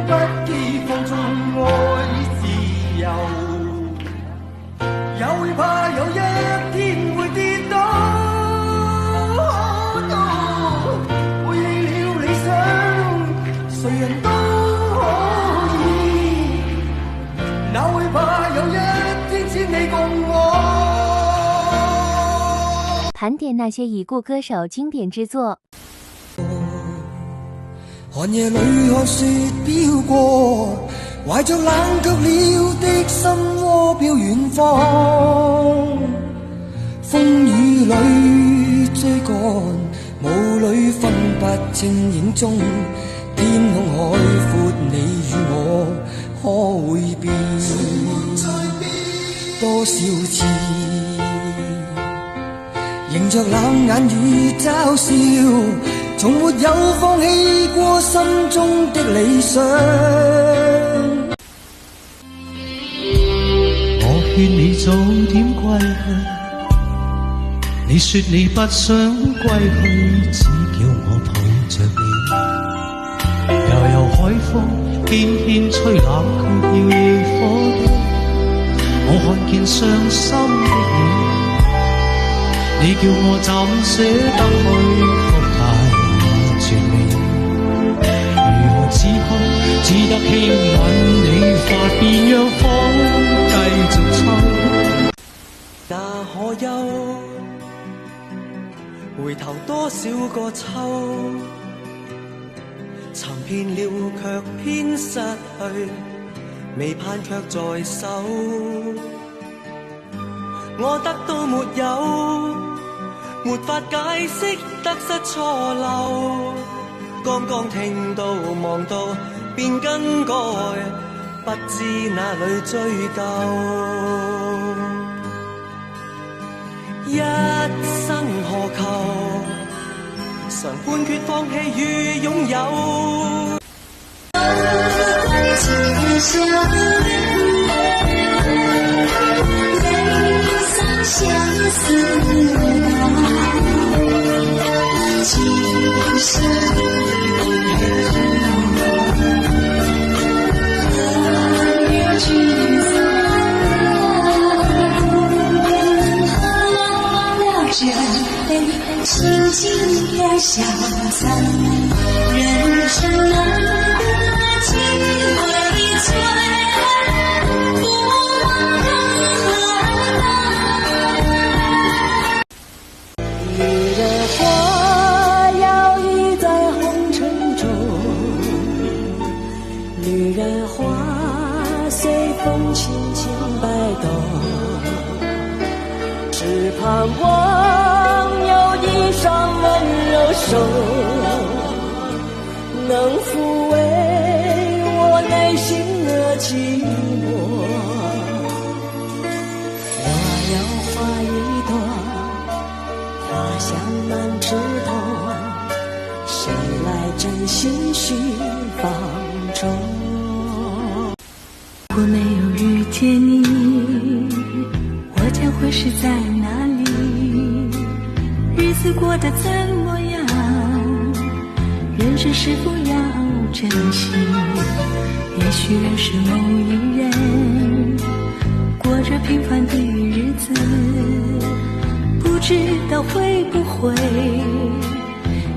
不羈放縱愛自由，也會怕有一天會跌倒。背棄了理想，誰人都可以，哪會怕有一天只你共我。盘點那些已故歌手經典之作。寒夜裏看雪飄過，懷着冷卻了的心窩飄遠方。風雨裏追趕，霧裏分不清影蹤。天空海闊，你與我可會變？多少次迎着冷眼與嘲笑，從沒有放棄過心中的理想。我勸你早點歸去，你說你不想歸去，只叫我抱着你。悠悠海風輕輕吹，冷卻了烈火堆。我看見傷心的你，你叫我怎捨得去哭太絕美？如何止哭？只得輕吻你髮邊，讓風繼續吹。那可休？回頭多少個秋？尋遍了卻偏失去，未盼卻在手。我得到沒有？沒法解釋得失錯漏，剛剛聽到望到便更改，不知哪裏追究。一生何求？常判決放棄與擁有。相思今生何月聚散，忘了这悲，心境也消散，人生难得几回醉。女人花随风轻轻摆动，只盼望有一双温柔手，能抚慰我内心的寂寞。花要花一朵，花香满枝头，谁来真心寻芳踪？如果没有遇见你，我将会是在哪里？日子过得怎么样？人生是否要珍惜？也许认识某一人，过着平凡的日子，不知道会不会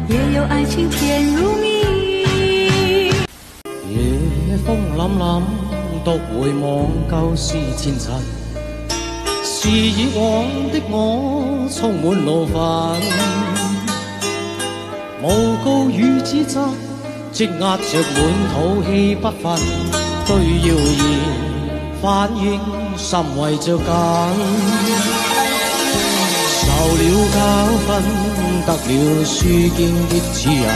也有愛情甜如蜜。夜風凜凜，獨回望舊事前塵，是以往的我充滿怒憤，誣告與指責積壓着滿肚氣不憤，對謠言反應心圍着緊，受了教訓，得了書經的指引，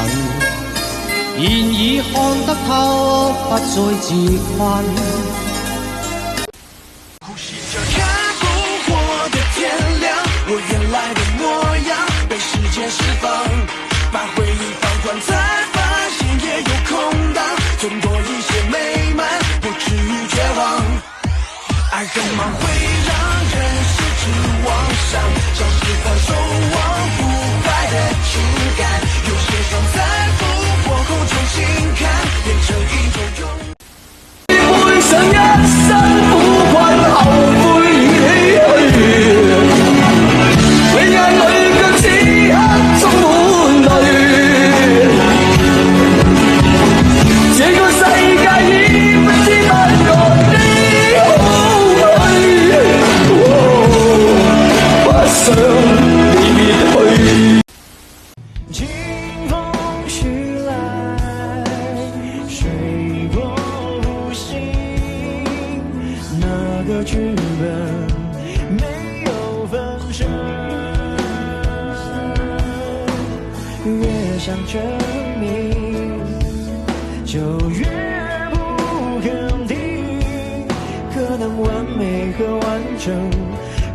現已看得透，不再自困。試着看不破的天亮，我原來的模樣被時間釋放，把回憶放寬，才發現也有空檔，總多一些美滿，不至於絕望。愛很忙會讓人失之妄想，像是放手往不敗的情感，有些傷在復活後重新看，變成一種勇证明，就越不肯定。可能完美和完整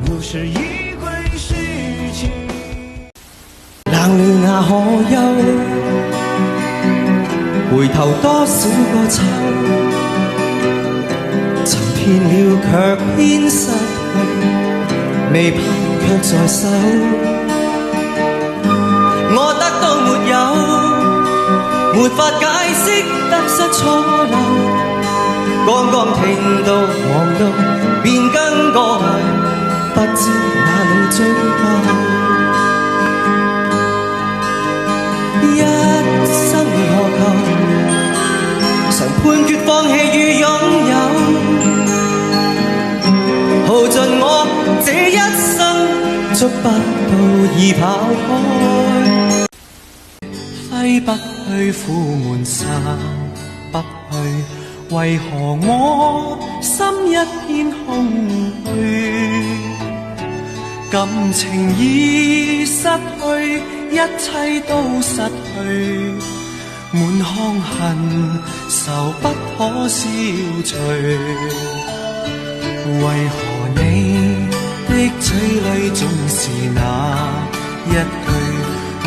不是一回事情。冷暖也可休，回頭多少個秋，尋遍了卻偏失去，未盼卻在手。我得到沒有，沒法解釋得失錯漏，剛剛聽到望到便更過去，不知哪裏追究。一生何求，曾判決放棄與擁有，耗盡我這一生，捉不到已跑開。揮不去，苦悶散不去，為何我心一片空虛？感情已失去，一切都失去，滿腔恨愁不可消除。為何你的嘴裏總是那一句？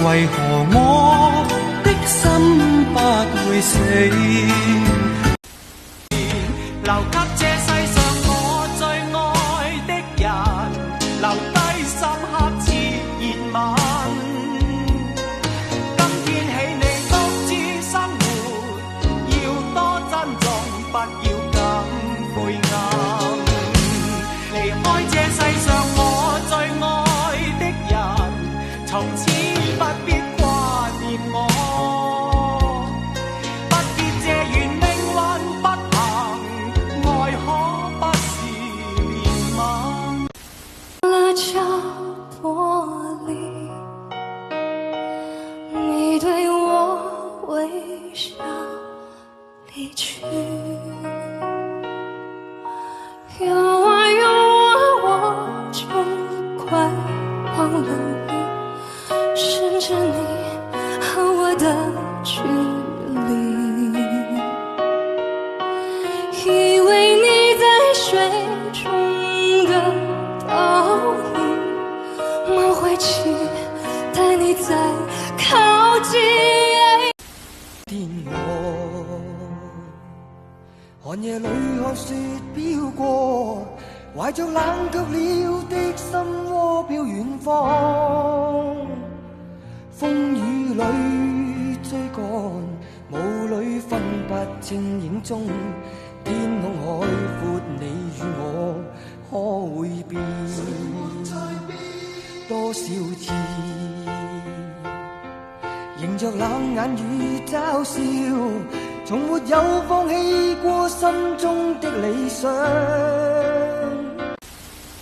為何我的心不會死？留給這世上我最愛的人，留低深刻熾熱吻。今天起你獨自生活，要多珍重，不要咁晦暗。離開這世上我最愛的人，從此不必掛念我。不結這緣命運不行，愛可不是憐憫。了角落裡，你對我微笑離去，有我有我就快忘了你，甚至你和我的距離，以為你在水中的倒影，夢會期待你再靠近。天外，寒夜裏看雪飄過，懷着冷卻了的心窩飄遠方。風雨裏追趕，霧裏分不清影蹤。天空海闊，你與我可會變多少次？迎着冷眼與嘲笑，從沒有放棄過心中的理想。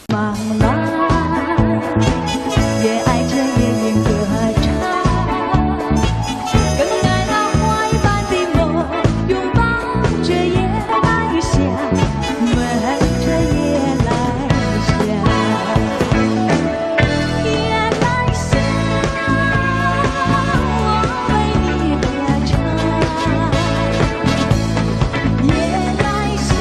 茫然，越愛着夜雁歌唱，更愛那花一般的夢，擁抱着夜來香，吻着夜來香，夜來香，我為你歌唱，夜來香。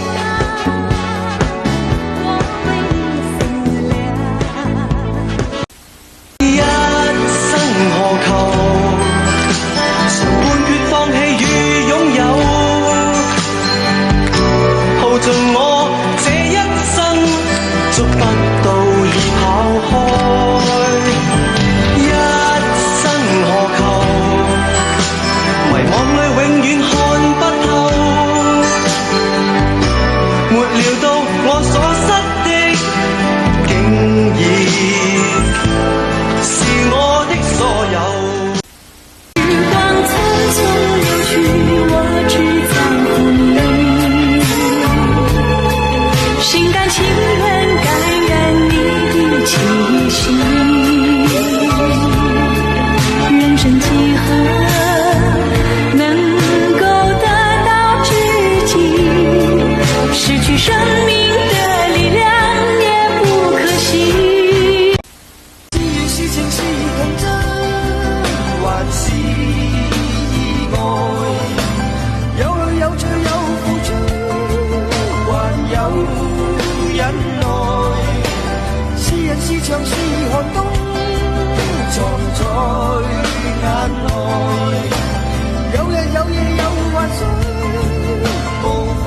像是寒冬，藏在眼內，有日有夜有幻想，無法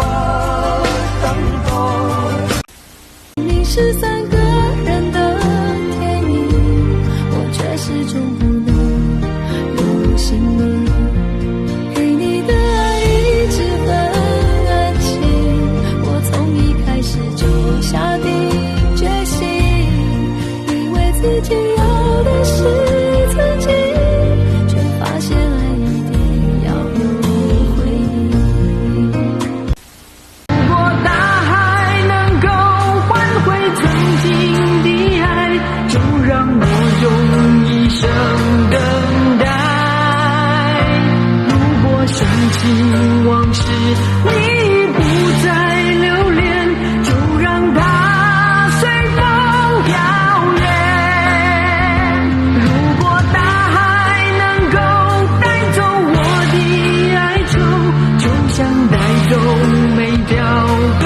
等待。你是3個人的天意，我卻始終不能入心裡。給你的愛一直很安靜，我從一開始就下定決心，以為自己要的是曾經，卻發現愛一定要有回應。如果大海能夠換回曾經的愛，就讓我用一生等待。如果想起往事你不再留戀，就讓它隨風飄遠。如果大海能夠帶走我的哀愁，就像帶走每條歌